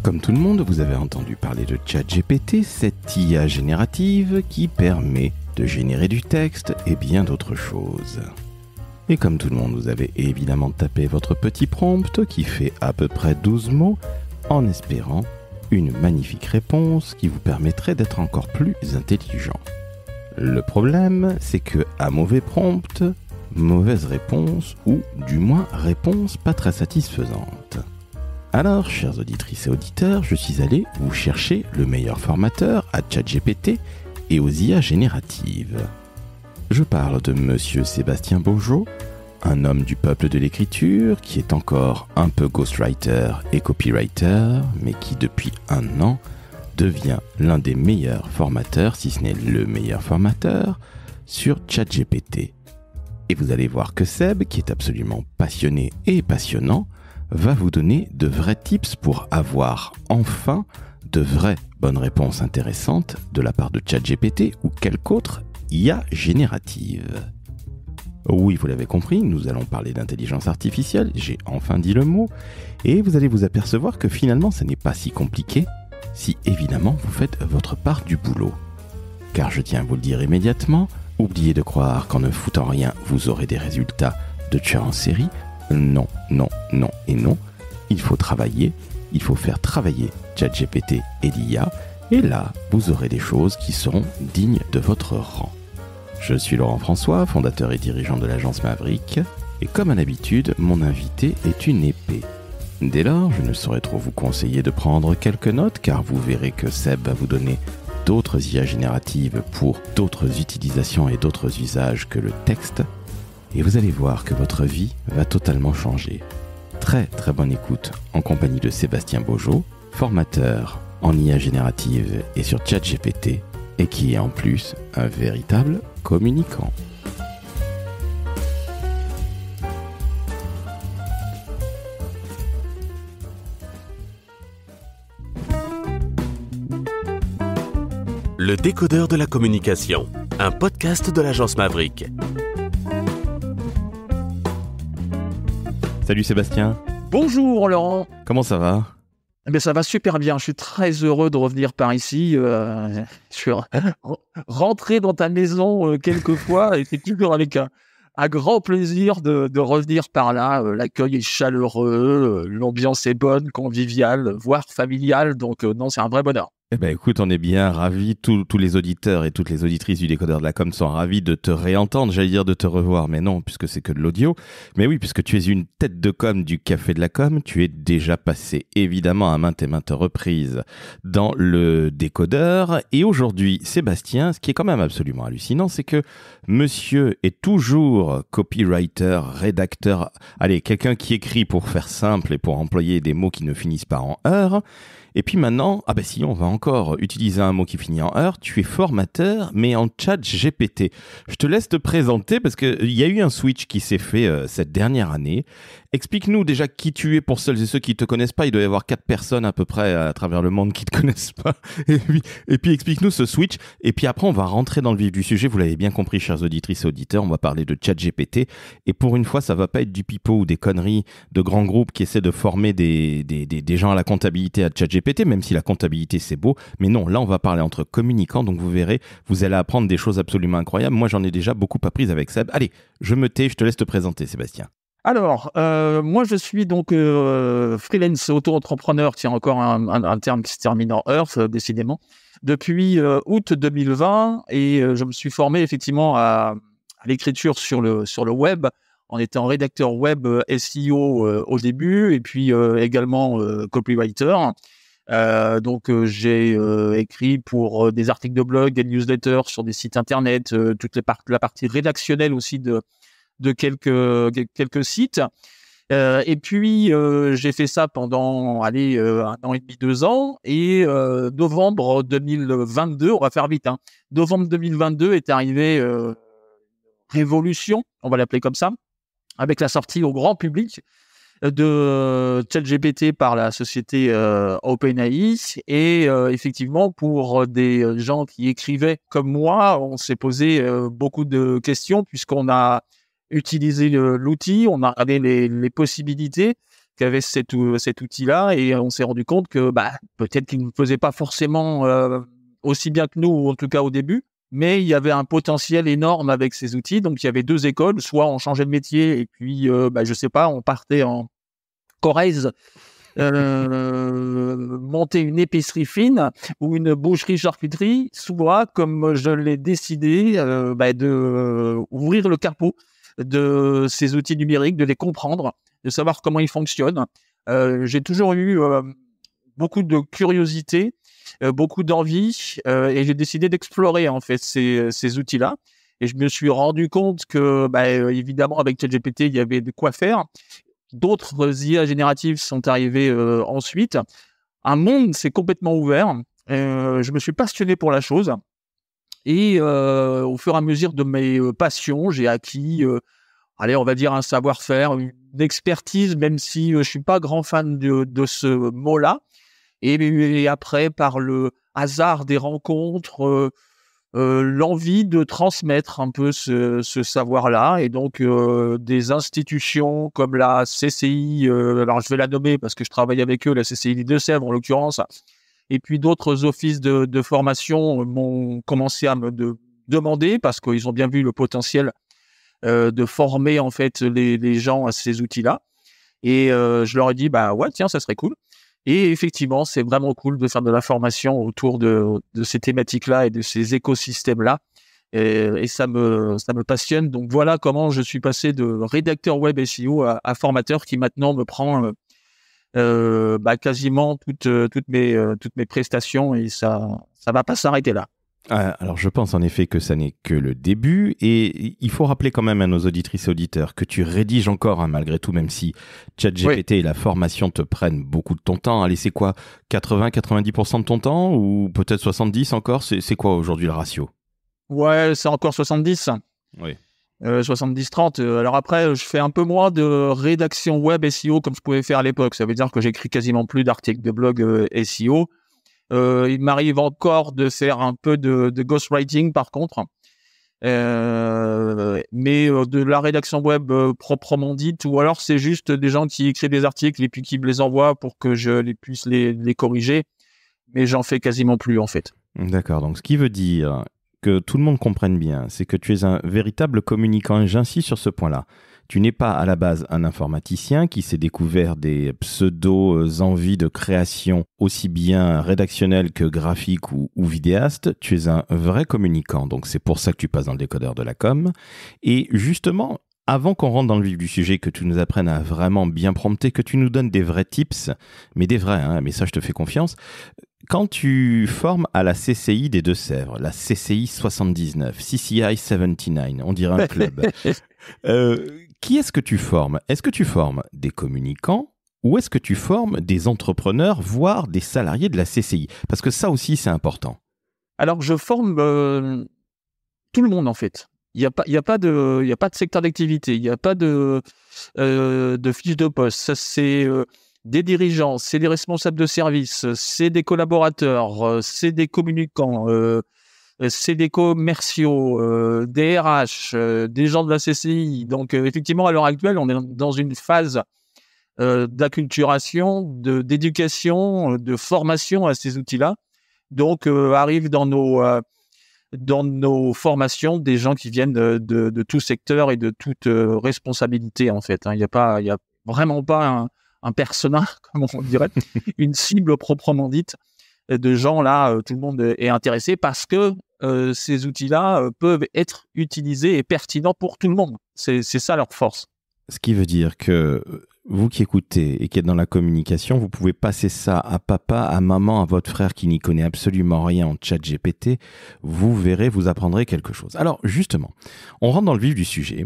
Comme tout le monde, vous avez entendu parler de ChatGPT, cette IA générative qui permet de générer du texte et bien d'autres choses. Et comme tout le monde, vous avez évidemment tapé votre petit prompt qui fait à peu près 12 mots en espérant une magnifique réponse qui vous permettrait d'être encore plus intelligent. Le problème, c'est que à mauvais prompt, mauvaise réponse ou du moins réponse pas très satisfaisante. Alors, chères auditrices et auditeurs, je suis allé vous chercher le meilleur formateur à ChatGPT et aux IA génératives. Je parle de Monsieur Sébastien Beaujeau, un homme du peuple de l'écriture qui est encore un peu ghostwriter et copywriter, mais qui depuis 1 an devient l'un des meilleurs formateurs, si ce n'est le meilleur formateur, sur ChatGPT. Et vous allez voir que Seb, qui est absolument passionné et passionnant, va vous donner de vrais tips pour avoir enfin de vraies bonnes réponses intéressantes de la part de ChatGPT ou quelque autre IA générative. Oui, vous l'avez compris, nous allons parler d'intelligence artificielle, j'ai enfin dit le mot, et vous allez vous apercevoir que finalement ce n'est pas si compliqué si évidemment vous faites votre part du boulot. Car je tiens à vous le dire immédiatement, oubliez de croire qu'en ne foutant rien vous aurez des résultats de tueur en série. Non, non, non et non. Il faut travailler, il faut faire travailler ChatGPT et l'IA, et là, vous aurez des choses qui seront dignes de votre rang. Je suis Laurent François, fondateur et dirigeant de l'agence Maverick, et comme à l'habitude, mon invité est une épée. Dès lors, je ne saurais trop vous conseiller de prendre quelques notes, car vous verrez que Seb va vous donner d'autres IA génératives pour d'autres utilisations et d'autres usages que le texte, et vous allez voir que votre vie va totalement changer. Très très bonne écoute en compagnie de Sébastien Beaujeau, formateur en IA générative et sur ChatGPT, et qui est en plus un véritable communicant. Le décodeur de la communication, un podcast de l'agence Maverick. Salut Sébastien. Bonjour Laurent. Comment ça va ? Ça va super bien. Je suis très heureux de revenir par ici. Je suis rentré dans ta maison quelques fois et c'est toujours avec un grand plaisir de revenir par là. L'accueil est chaleureux, l'ambiance est bonne, conviviale, voire familiale. Donc non, c'est un vrai bonheur. Eh ben écoute, on est bien ravis, tous les auditeurs et toutes les auditrices du décodeur de la com sont ravis de te réentendre, j'allais dire de te revoir, mais non, puisque c'est que de l'audio. Mais oui, puisque tu es une tête de com du Café de la com, tu es déjà passé évidemment à maintes et maintes reprises dans le décodeur. Et aujourd'hui, Sébastien, ce qui est quand même absolument hallucinant, c'est que monsieur est toujours copywriter, rédacteur, allez, quelqu'un qui écrit pour faire simple et pour employer des mots qui ne finissent pas en heure. Et puis maintenant, ah ben si, on va encore utiliser un mot qui finit en heure, tu es formateur, mais en ChatGPT. Je te laisse te présenter parce qu'il y a eu un switch qui s'est fait cette dernière année. Explique-nous déjà qui tu es pour celles et ceux qui ne te connaissent pas. Il doit y avoir 4 personnes à peu près à travers le monde qui ne te connaissent pas. Et puis explique-nous ce switch. Et puis après, on va rentrer dans le vif du sujet. Vous l'avez bien compris, chers auditrices et auditeurs, on va parler de ChatGPT. Et pour une fois, ça ne va pas être du pipeau ou des conneries de grands groupes qui essaient de former des gens à la comptabilité à ChatGPT, même si la comptabilité, c'est beau. Mais non, là, on va parler entre communicants. Donc vous verrez, vous allez apprendre des choses absolument incroyables. Moi, j'en ai déjà beaucoup appris avec Seb. Allez, je me tais, je te laisse te présenter, Sébastien. Alors, moi je suis donc freelance auto-entrepreneur, tiens encore un terme qui se termine en Earth, décidément, depuis août 2020 et je me suis formé effectivement à l'écriture sur le web en étant rédacteur web SEO au début et puis également copywriter. Donc j'ai écrit pour des articles de blog, des newsletters sur des sites internet, la partie rédactionnelle aussi de quelques sites. Et puis, j'ai fait ça pendant, 1 an et demi, 2 ans. Et novembre 2022, on va faire vite, hein. Novembre 2022 est arrivé révolution, on va l'appeler comme ça, avec la sortie au grand public de ChatGPT par la société OpenAI. Et effectivement, pour des gens qui écrivaient comme moi, on s'est posé beaucoup de questions puisqu'on a utilisé l'outil, on a regardé les possibilités avait cet outil-là, et on s'est rendu compte que peut-être qu'il ne faisait pas forcément aussi bien que nous, ou en tout cas au début, mais il y avait un potentiel énorme avec ces outils. Donc il y avait 2 écoles, soit on changeait de métier et puis je sais pas, on partait en Corrèze, monter une épicerie fine ou une boucherie-charcuterie, soit, comme je l'ai décidé, de ouvrir le capot de ces outils numériques, de les comprendre, de savoir comment ils fonctionnent. J'ai toujours eu beaucoup de curiosité, beaucoup d'envie, et j'ai décidé d'explorer en fait ces outils-là. Et je me suis rendu compte que, évidemment, avec ChatGPT, il y avait de quoi faire. D'autres IA génératives sont arrivées ensuite. Un monde s'est complètement ouvert. Je me suis passionné pour la chose. Et au fur et à mesure de mes passions, j'ai acquis, on va dire un savoir-faire, une expertise, même si je suis pas grand fan de ce mot-là. Et après, par le hasard des rencontres, l'envie de transmettre un peu ce savoir-là, et donc des institutions comme la CCI, alors je vais la nommer parce que je travaille avec eux, la CCI des Deux-Sèvres en l'occurrence, et puis d'autres offices de formation m'ont commencé à me demander, parce qu'ils ont bien vu le potentiel de former en fait les gens à ces outils-là, et je leur ai dit ouais, tiens, ça serait cool. Et effectivement, c'est vraiment cool de faire de la formation autour de ces thématiques-là et de ces écosystèmes-là. Et ça me passionne. Donc voilà comment je suis passé de rédacteur web SEO à formateur, qui maintenant me prend quasiment toutes mes prestations, et ça va pas s'arrêter là. Alors, je pense en effet que ça n'est que le début, et il faut rappeler quand même à nos auditrices et auditeurs que tu rédiges encore, malgré tout, même si ChatGPT et la formation te prennent beaucoup de ton temps. Allez, c'est quoi, 80-90% de ton temps, ou peut-être 70 encore? C'est quoi aujourd'hui le ratio? Ouais, c'est encore 70. Oui. 70-30. Alors après, je fais un peu moins de rédaction web SEO comme je pouvais faire à l'époque. Ça veut dire que j'écris quasiment plus d'articles de blog SEO. Il m'arrive encore de faire un peu de ghostwriting par contre, mais de la rédaction web proprement dite, ou alors c'est juste des gens qui écrivent des articles et puis qui me les envoient pour que je puisse les corriger, mais j'en fais quasiment plus en fait. D'accord, donc ce qui veut dire que tout le monde comprenne bien, c'est que tu es un véritable communicant, et j'insiste sur ce point-là. Tu n'es pas à la base un informaticien qui s'est découvert des pseudo-envies de création aussi bien rédactionnelles que graphiques ou vidéastes. Tu es un vrai communicant, donc c'est pour ça que tu passes dans le décodeur de la com. Et justement, avant qu'on rentre dans le vif du sujet, que tu nous apprennes à vraiment bien prompter, que tu nous donnes des vrais tips, mais des vrais, mais ça je te fais confiance. Quand tu formes à la CCI des Deux-Sèvres, la CCI 79, CCI 79, on dirait un club, qui est-ce que tu formes? Est-ce que tu formes des communicants, ou est-ce que tu formes des entrepreneurs, voire des salariés de la CCI? Parce que ça aussi, c'est important. Alors, je forme tout le monde en fait. Il y a pas de secteur d'activité, il n'y a pas de fiche de poste. Ça, c'est des dirigeants, c'est des responsables de service, c'est des collaborateurs, c'est des communicants, c'est des commerciaux, des RH, des gens de la CCI. Donc, effectivement, à l'heure actuelle, on est dans une phase d'acculturation, d'éducation, de formation à ces outils-là. Donc, arrivent dans nos formations des gens qui viennent de tout secteur et de toute responsabilité, en fait. Il y a vraiment pas un persona, comme on dirait, une cible proprement dite de gens là. Tout le monde est intéressé parce que ces outils-là peuvent être utilisés et pertinents pour tout le monde. C'est ça leur force. Ce qui veut dire que vous qui écoutez et qui êtes dans la communication, vous pouvez passer ça à papa, à maman, à votre frère qui n'y connaît absolument rien en ChatGPT. Vous verrez, vous apprendrez quelque chose. Alors justement, on rentre dans le vif du sujet.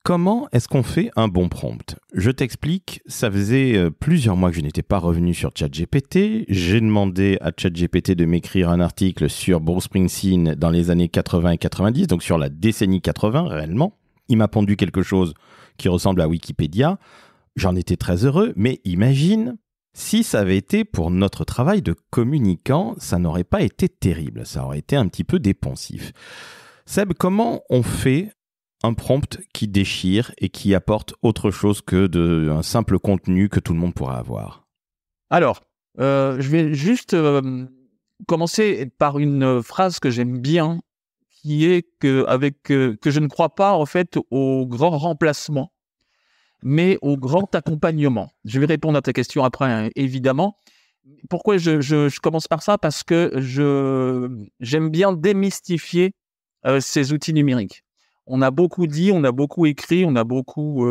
Comment est-ce qu'on fait un bon prompt? Je t'explique, ça faisait plusieurs mois que je n'étais pas revenu sur ChatGPT. J'ai demandé à ChatGPT de m'écrire un article sur Bruce Springsteen dans les années 80 et 90, donc sur la décennie 80 réellement. Il m'a pondu quelque chose qui ressemble à Wikipédia. J'en étais très heureux, mais imagine, si ça avait été pour notre travail de communicant, ça n'aurait pas été terrible, ça aurait été un petit peu dépensif. Seb, comment on fait un prompt qui déchire et qui apporte autre chose que un simple contenu que tout le monde pourra avoir? Alors, je vais juste commencer par une phrase que j'aime bien, qui est que je ne crois pas en fait au grand remplacement, mais au grand accompagnement. Je vais répondre à ta question après, hein, évidemment. Pourquoi je commence par ça? Parce que j'aime bien démystifier ces outils numériques. On a beaucoup dit, on a beaucoup écrit, on a beaucoup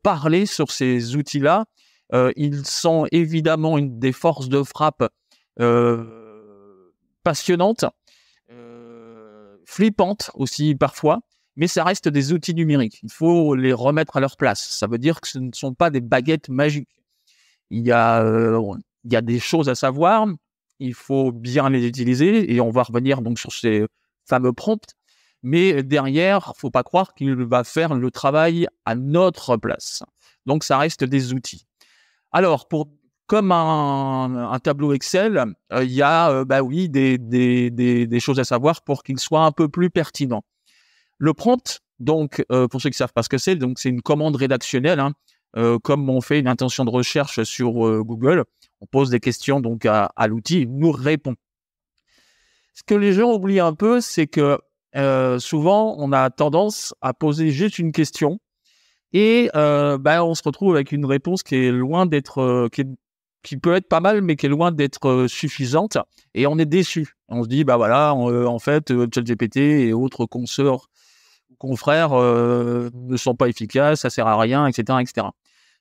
parlé sur ces outils-là. Ils sont évidemment une des forces de frappe passionnantes, flippantes aussi parfois, mais ça reste des outils numériques. Il faut les remettre à leur place. Ça veut dire que ce ne sont pas des baguettes magiques. Il y a des choses à savoir. Il faut bien les utiliser et on va revenir donc sur ces fameux prompts. Mais derrière, faut pas croire qu'il va faire le travail à notre place. Donc, ça reste des outils. Alors, comme un tableau Excel, il y a des choses à savoir pour qu'il soit un peu plus pertinent. Le prompt, donc, pour ceux qui savent pas ce que c'est, donc c'est une commande rédactionnelle, hein, comme on fait une intention de recherche sur Google. On pose des questions donc à l'outil, il nous répond. Ce que les gens oublient un peu, c'est que souvent, on a tendance à poser juste une question et on se retrouve avec une réponse qui est loin d'être, qui peut être pas mal, mais qui est loin d'être suffisante. Et on est déçu. On se dit, en fait, ChatGPT et autres consorts, confrères ne sont pas efficaces, ça sert à rien, etc., etc.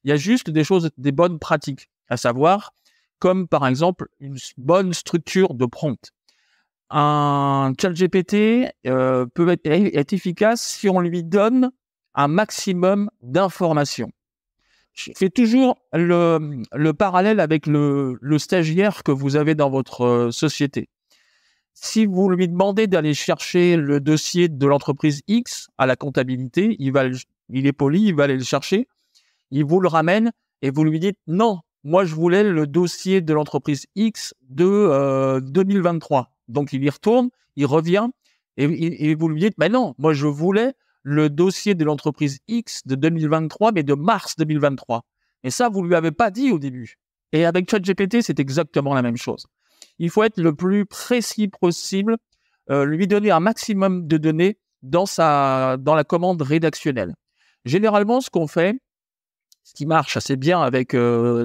Il y a juste des bonnes pratiques à savoir, comme par exemple une bonne structure de prompt. Un ChatGPT peut être efficace si on lui donne un maximum d'informations. Je fais toujours le parallèle avec le stagiaire que vous avez dans votre société. Si vous lui demandez d'aller chercher le dossier de l'entreprise X à la comptabilité, il est poli, il va aller le chercher, il vous le ramène et vous lui dites « Non, moi je voulais le dossier de l'entreprise X de 2023 ». Donc, il y retourne, il revient et vous lui dites « Mais non, moi je voulais le dossier de l'entreprise X de 2023, mais de mars 2023 ». Et ça, vous ne lui avez pas dit au début. Et avec ChatGPT, c'est exactement la même chose. Il faut être le plus précis possible, lui donner un maximum de données dans la commande rédactionnelle. Généralement, ce qu'on fait, ce qui marche assez bien avec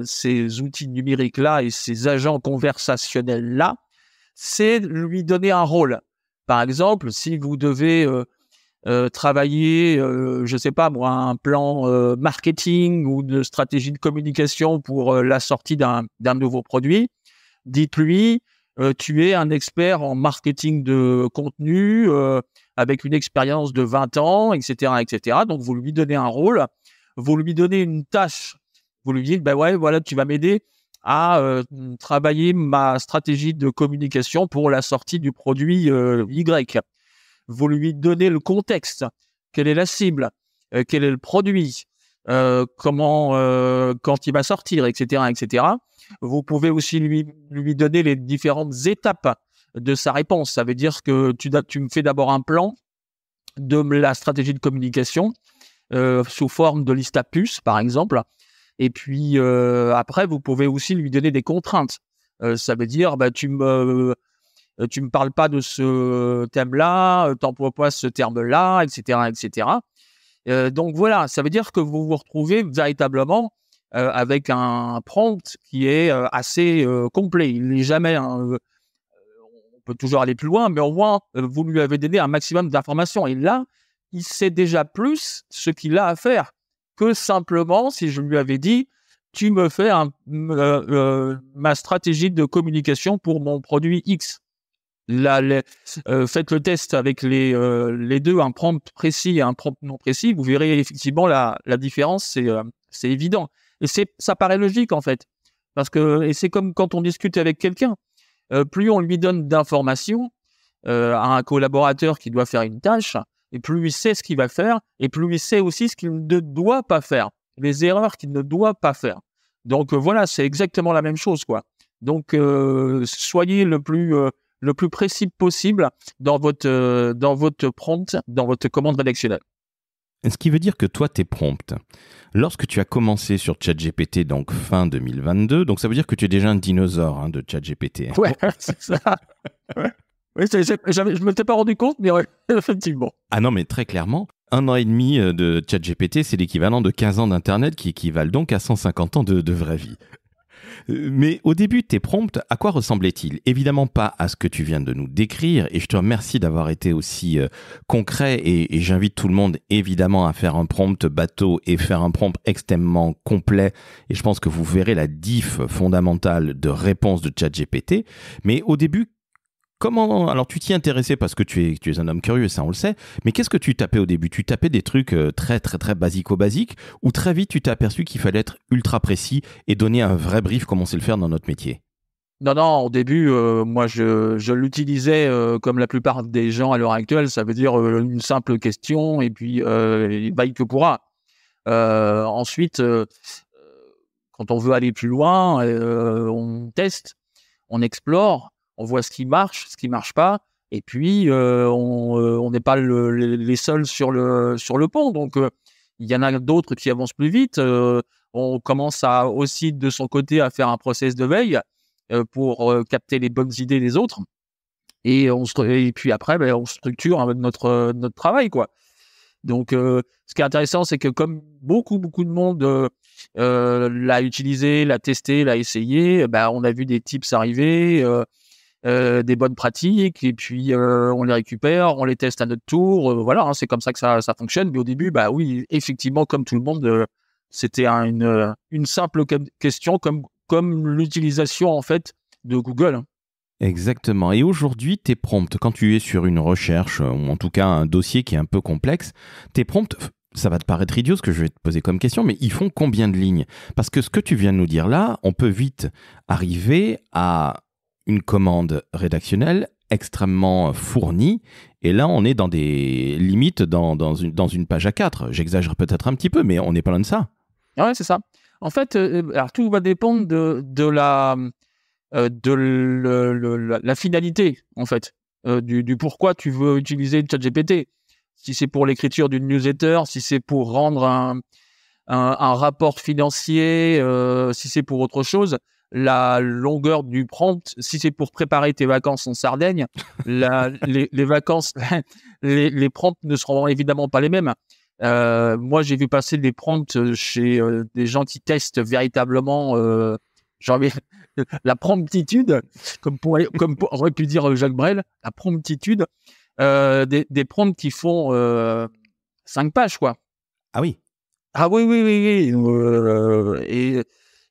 ces outils numériques-là et ces agents conversationnels-là, c'est lui donner un rôle. Par exemple, si vous devez travailler, je sais pas moi, un plan marketing ou de stratégie de communication pour la sortie d'un nouveau produit, dites-lui, tu es un expert en marketing de contenu avec une expérience de 20 ans, etc., etc. Donc, vous lui donnez un rôle, vous lui donnez une tâche, vous lui dites, tu vas m'aider à travailler ma stratégie de communication pour la sortie du produit Y. Vous lui donnez le contexte, quelle est la cible, quel est le produit, comment, quand il va sortir, etc., etc. Vous pouvez aussi lui donner les différentes étapes de sa réponse. Ça veut dire que tu me fais d'abord un plan de la stratégie de communication sous forme de liste à puces, par exemple. Et puis, après, vous pouvez aussi lui donner des contraintes. Ça veut dire, tu me parles pas de ce thème-là, t'emploies pas ce terme-là, etc., etc. Donc voilà, ça veut dire que vous vous retrouvez véritablement avec un prompt qui est assez complet. Il n'est jamais, on peut toujours aller plus loin, mais au moins vous lui avez donné un maximum d'informations. Et là, il sait déjà plus ce qu'il a à faire que simplement si je lui avais dit tu me fais ma stratégie de communication pour mon produit X. Là, faites le test avec les deux, un prompt précis et un prompt non précis, vous verrez effectivement la différence, c'est évident. Et ça paraît logique en fait, et c'est comme quand on discute avec quelqu'un, plus on lui donne d'informations à un collaborateur qui doit faire une tâche, et plus il sait ce qu'il va faire, et plus il sait aussi ce qu'il ne doit pas faire, les erreurs qu'il ne doit pas faire. Donc voilà, c'est exactement la même chose, quoi. Donc soyez le plus précis possible dans votre prompt, dans votre commande rédactionnelle. Ce qui veut dire que toi, tes prompts, lorsque tu as commencé sur ChatGPT, donc fin 2022, donc ça veut dire que tu es déjà un dinosaure de ChatGPT. Ouais, c'est ça. Ouais. Oui, je ne m'étais pas rendu compte, mais ouais, effectivement. Ah non, mais très clairement, 1 an et demi de ChatGPT, c'est l'équivalent de 15 ans d'Internet qui équivalent donc à 150 ans de vraie vie. Mais au début, tes prompts, à quoi ressemblaient-ils? Évidemment pas à ce que tu viens de nous décrire, et je te remercie d'avoir été aussi concret, et j'invite tout le monde évidemment à faire un prompt bateau et faire un prompt extrêmement complet, et je pense que vous verrez la diff fondamentale de réponse de ChatGPT. Mais au début, alors tu t'y intéressais parce que tu es un homme curieux, ça on le sait, mais qu'est-ce que tu tapais au début? Tu tapais des trucs très très très basico-basiques, ou très vite tu t'es aperçu qu'il fallait être ultra précis et donner un vrai brief comme on sait le faire dans notre métier? Non, au début, moi, je l'utilisais comme la plupart des gens à l'heure actuelle, ça veut dire une simple question et puis vaille que pourra. Ensuite, quand on veut aller plus loin, on teste, on explore, on voit ce qui marche pas, et puis on n'est pas les seuls sur le pont. Donc, il y en a d'autres qui avancent plus vite. On commence aussi, de son côté, à faire un process de veille pour capter les bonnes idées des autres. Et puis après, on structure notre travail, quoi. Donc, ce qui est intéressant, c'est que comme beaucoup de monde l'a utilisé, l'a testé, l'a essayé, on a vu des tips arriver, des bonnes pratiques, et puis on les récupère, on les teste à notre tour. Voilà, c'est comme ça que ça fonctionne. Mais au début, oui, effectivement, comme tout le monde, c'était une simple question, comme l'utilisation en fait de Google. Exactement. Et aujourd'hui, tes prompts, quand tu es sur une recherche, ou en tout cas un dossier qui est un peu complexe, tes prompts, ça va te paraître idiot ce que je vais te poser comme question, mais ils font combien de lignes? Parce que ce que tu viens de nous dire là, on peut vite arriver à une commande rédactionnelle extrêmement fournie, et là on est dans des limites dans une page A4. J'exagère peut-être un petit peu, mais on n'est pas loin de ça. Ouais, c'est ça. En fait, alors tout va dépendre de la finalité, en fait, du pourquoi tu veux utiliser ChatGPT. Si c'est pour l'écriture d'une newsletter, si c'est pour rendre un rapport financier, si c'est pour autre chose, la longueur du prompt, si c'est pour préparer tes vacances en Sardaigne, les vacances, les prompts ne seront évidemment pas les mêmes. Moi, j'ai vu passer des prompts chez des gens qui testent véritablement la promptitude, comme aurait pu dire Jacques Brel, la promptitude, des prompts qui font 5 pages, quoi. Ah oui. Ah oui.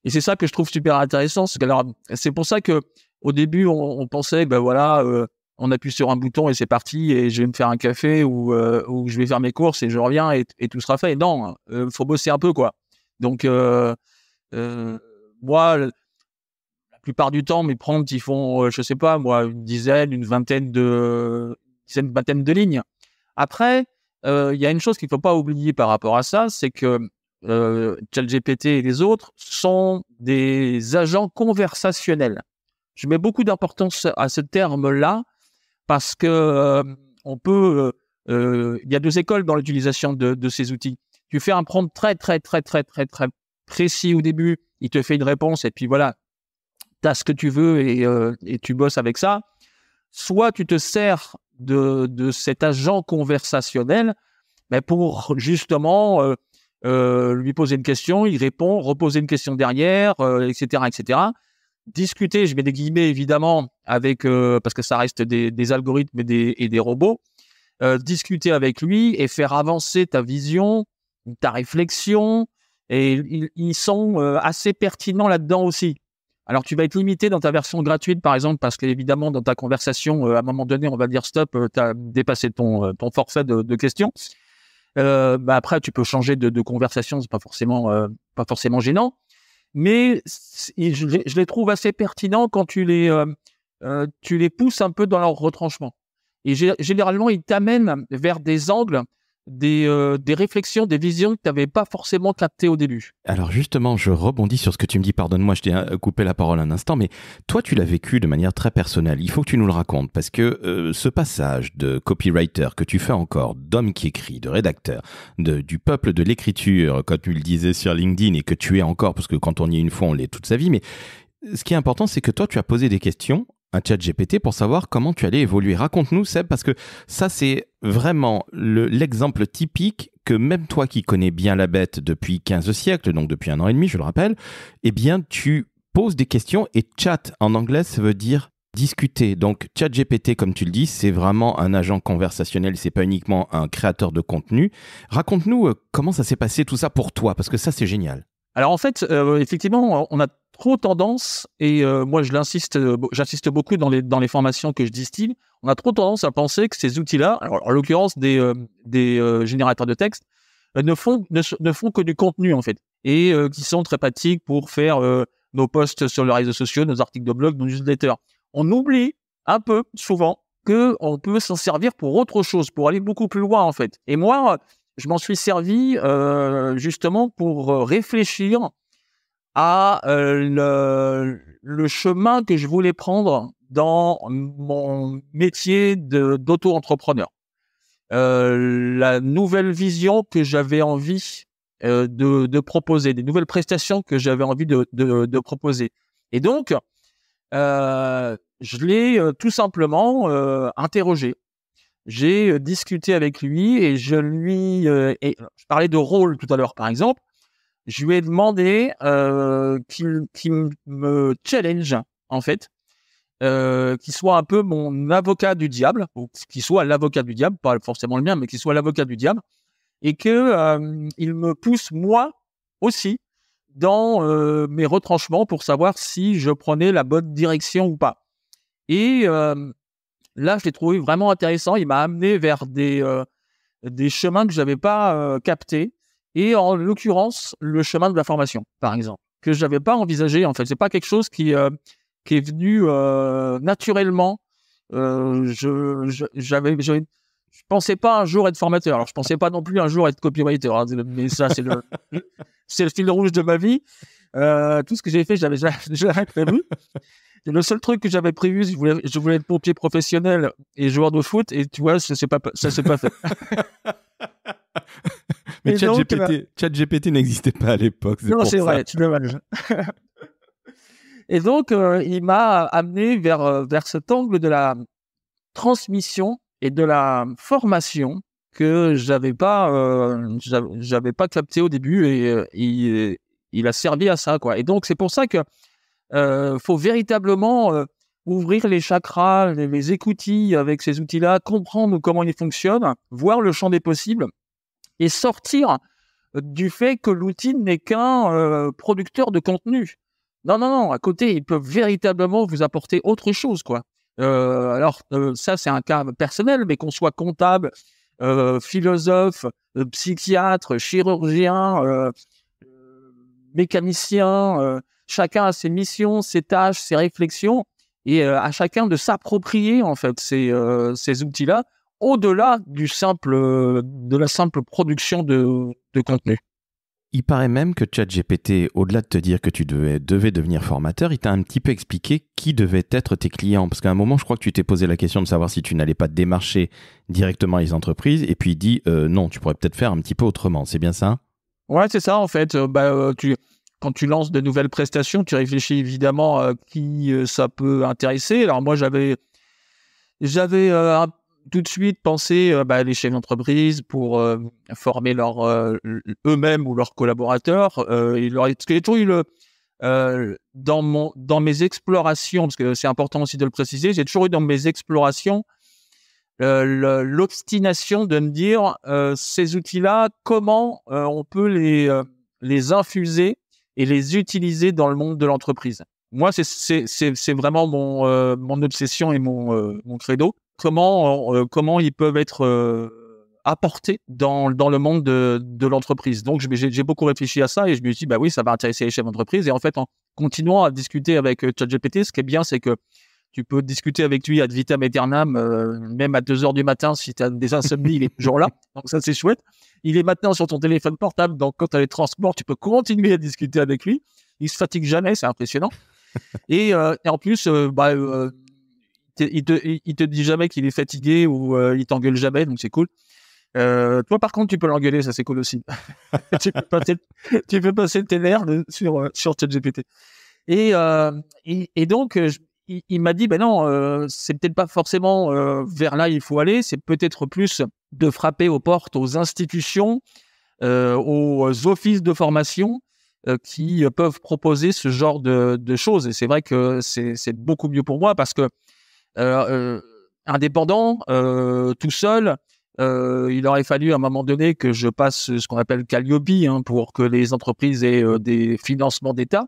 Et c'est ça que je trouve super intéressant. C'est pour ça que au début, on pensait, on appuie sur un bouton et c'est parti, et je vais me faire un café ou je vais faire mes courses et je reviens et tout sera fait. Non, faut bosser un peu, quoi. Donc, moi, la plupart du temps, mes prompts, ils font, je sais pas, moi, une vingtaine de lignes. Après, il y a une chose qu'il faut pas oublier par rapport à ça, c'est que ChatGPT et les autres sont des agents conversationnels. Je mets beaucoup d'importance à ce terme-là parce que on peut. Il y a 2 écoles dans l'utilisation de ces outils. Tu fais un prompt très précis au début, il te fait une réponse et puis voilà, tu as ce que tu veux et tu bosses avec ça. Soit tu te sers de cet agent conversationnel pour justement lui poser une question, il répond, reposer une question derrière, etc. Discuter, je mets des guillemets évidemment, avec parce que ça reste des algorithmes et des robots. Discuter avec lui et faire avancer ta vision, ta réflexion, et ils sont assez pertinents là-dedans aussi. Alors, tu vas être limité dans ta version gratuite, par exemple, parce qu'évidemment, dans ta conversation, à un moment donné, on va dire stop, tu as dépassé ton forfait de questions. Après, tu peux changer de conversation, c'est pas forcément gênant. Mais je les trouve assez pertinents quand tu les pousses un peu dans leur retranchement. Et généralement, ils t'amènent vers des angles des réflexions, des visions que tu n'avais pas forcément captées au début. Alors justement, je rebondis sur ce que tu me dis. Pardonne-moi, je t'ai coupé la parole un instant, mais toi, tu l'as vécu de manière très personnelle. Il faut que tu nous le racontes parce que ce passage de copywriter que tu fais encore, d'homme qui écrit, de rédacteur, du peuple de l'écriture, quand tu le disais sur LinkedIn et que tu es encore, parce que quand on y est une fois, on l'est toute sa vie, mais ce qui est important, c'est que toi, tu as posé des questions à ChatGPT pour savoir comment tu allais évoluer. Raconte-nous, Seb, parce que ça, c'est vraiment l'exemple typique que même toi qui connais bien la bête depuis 15 siècles, donc depuis 1 an et demi, je le rappelle, eh bien, tu poses des questions et chat, en anglais, ça veut dire discuter. Donc, ChatGPT, comme tu le dis, c'est vraiment un agent conversationnel, c'est pas uniquement un créateur de contenu. Raconte-nous comment ça s'est passé tout ça pour toi, parce que ça, c'est génial. Alors en fait, effectivement, on a trop tendance, et moi j'insiste beaucoup dans les formations que je distille, on a trop tendance à penser que ces outils-là, alors en l'occurrence des générateurs de texte, ne font que du contenu en fait, et qui sont très pratiques pour faire nos posts sur les réseaux sociaux, nos articles de blog, nos newsletters. On oublie un peu souvent qu'on peut s'en servir pour autre chose, pour aller beaucoup plus loin en fait. Et moi, je m'en suis servi justement pour réfléchir à le chemin que je voulais prendre dans mon métier d'auto-entrepreneur. La nouvelle vision que j'avais envie de proposer, des nouvelles prestations que j'avais envie de proposer. Et donc, je l'ai tout simplement interrogé. J'ai discuté avec lui et je je parlais de rôle tout à l'heure, par exemple. Je lui ai demandé qu'il me challenge, en fait, qu'il soit un peu mon avocat du diable, ou qu'il soit l'avocat du diable, pas forcément le mien, mais qu'il soit l'avocat du diable, et que il me pousse, moi aussi, dans mes retranchements pour savoir si je prenais la bonne direction ou pas. Et là, je l'ai trouvé vraiment intéressant. Il m'a amené vers des chemins que je n'avais pas captés. Et en l'occurrence, le chemin de la formation, par exemple, que je n'avais pas envisagé. En fait, ce n'est pas quelque chose qui est venu naturellement. Je pensais pas un jour être formateur. Alors, je pensais pas non plus un jour être copywriter. Hein, mais ça, c'est le fil rouge de ma vie. Tout ce que j'ai fait, je l'avais prévu. Le seul truc que j'avais prévu, je voulais être pompier professionnel et joueur de foot, et tu vois, ça s'est pas fait. Mais ChatGPT n'existait pas à l'époque. Non, c'est vrai, tu le manges. Et donc, il m'a amené vers cet angle de la transmission et de la formation que j'avais pas capté au début, et il a servi à ça, quoi. Et donc, c'est pour ça que faut véritablement ouvrir les chakras, les écoutilles avec ces outils-là, comprendre comment ils fonctionnent, voir le champ des possibles et sortir du fait que l'outil n'est qu'un producteur de contenu. Non, à côté, ils peuvent véritablement vous apporter autre chose, quoi. Alors, ça, c'est un cas personnel, mais qu'on soit comptable, philosophe, psychiatre, chirurgien, mécanicien, chacun a ses missions, ses tâches, ses réflexions, et à chacun de s'approprier en fait ces outils-là, au-delà de la simple production de contenu. Il paraît même que ChatGPT, au-delà de te dire que tu devais devenir formateur, il t'a un petit peu expliqué qui devaient être tes clients. Parce qu'à un moment, je crois que tu t'es posé la question de savoir si tu n'allais pas démarcher directement les entreprises, et puis il dit non, tu pourrais peut-être faire un petit peu autrement. C'est bien ça ? Ouais, c'est ça en fait. Quand tu lances de nouvelles prestations, tu réfléchis évidemment à qui ça peut intéresser. Alors moi, j'avais tout de suite pensé à les chefs d'entreprise pour former eux-mêmes ou leurs collaborateurs. Il y a toujours eu dans mes explorations, parce que c'est important aussi de le préciser, j'ai toujours eu dans mes explorations l'obstination de me dire ces outils-là, comment on peut les infuser et les utiliser dans le monde de l'entreprise. Moi, c'est vraiment mon obsession et mon credo. Comment ils peuvent être apportés dans le monde de l'entreprise. Donc, j'ai beaucoup réfléchi à ça et je me suis dit, oui, ça va intéresser les chefs d'entreprise. Et en fait, en continuant à discuter avec ChatGPT, ce qui est bien, c'est que Tu peux discuter avec lui ad vitam aeternam, même à 2 heures du matin, si tu as des insomnies, il est toujours là. Donc ça, c'est chouette. Il est maintenant sur ton téléphone portable, donc quand tu as les transports, tu peux continuer à discuter avec lui. Il se fatigue jamais, c'est impressionnant. Et en plus, il te dit jamais qu'il est fatigué ou il t'engueule jamais, donc c'est cool. Toi, par contre, tu peux l'engueuler, ça c'est cool aussi. tu peux passer tes nerfs sur ChatGPT. Et donc, il m'a dit, ben non, c'est peut-être pas forcément vers là il faut aller, c'est peut-être plus de frapper aux portes, aux institutions, aux offices de formation qui peuvent proposer ce genre de choses. Et c'est vrai que c'est beaucoup mieux pour moi parce que indépendant, tout seul, il aurait fallu à un moment donné que je passe ce qu'on appelle Calliope pour que les entreprises aient des financements d'État.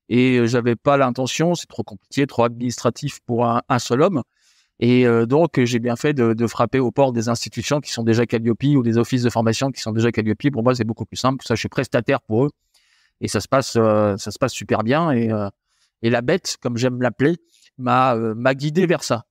Et j'avais pas l'intention, c'est trop compliqué, trop administratif pour un seul homme. Et donc, j'ai bien fait de frapper aux portes des institutions qui sont déjà Calliope ou des offices de formation qui sont déjà Calliope. Pour moi, c'est beaucoup plus simple. Ça, je suis prestataire pour eux. Et ça se passe super bien. Et la bête, comme j'aime l'appeler, m'a guidé vers ça.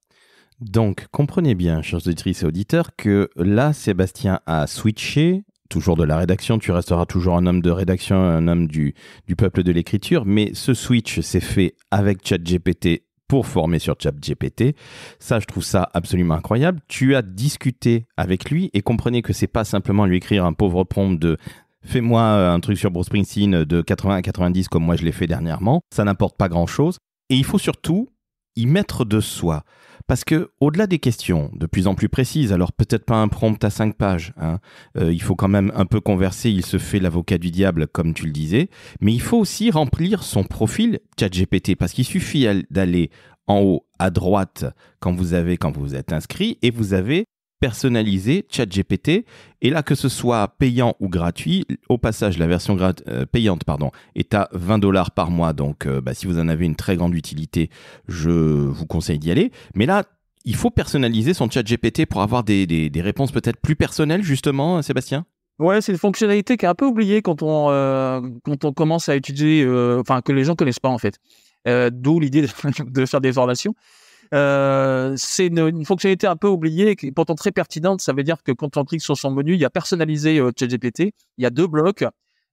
Donc, comprenez bien, chers auditrices et auditeurs, que là, Sébastien a switché. Toujours de la rédaction, tu resteras toujours un homme de rédaction, un homme du peuple de l'écriture, mais ce switch s'est fait avec ChatGPT pour former sur ChatGPT. Ça, je trouve ça absolument incroyable. Tu as discuté avec lui et comprenez que c'est pas simplement lui écrire un pauvre prompt de « fais-moi un truc sur Bruce Springsteen de 80 à 90 comme moi je l'ai fait dernièrement ». Ça n'importe pas grand-chose. Et il faut surtout y mettre de soi. Parce que, au-delà des questions de plus en plus précises, alors peut-être pas un prompt à 5 pages, il faut quand même un peu converser, il se fait l'avocat du diable, comme tu le disais, mais il faut aussi remplir son profil ChatGPT, parce qu'il suffit d'aller en haut à droite quand vous vous êtes inscrit, et vous avez personnalisé ChatGPT, et là que ce soit payant ou gratuit, au passage la version payante est à $20 par mois, donc si vous en avez une très grande utilité, je vous conseille d'y aller, mais là il faut personnaliser son ChatGPT pour avoir des réponses peut-être plus personnelles justement, Sébastien. Ouais, c'est une fonctionnalité qui est un peu oubliée quand on commence à utiliser, que les gens connaissent pas en fait, d'où l'idée de faire des formations. C'est une fonctionnalité un peu oubliée qui est pourtant très pertinente. Ça veut dire que quand on clique sur son menu, il y a personnalisé ChatGPT. Il y a 2 blocs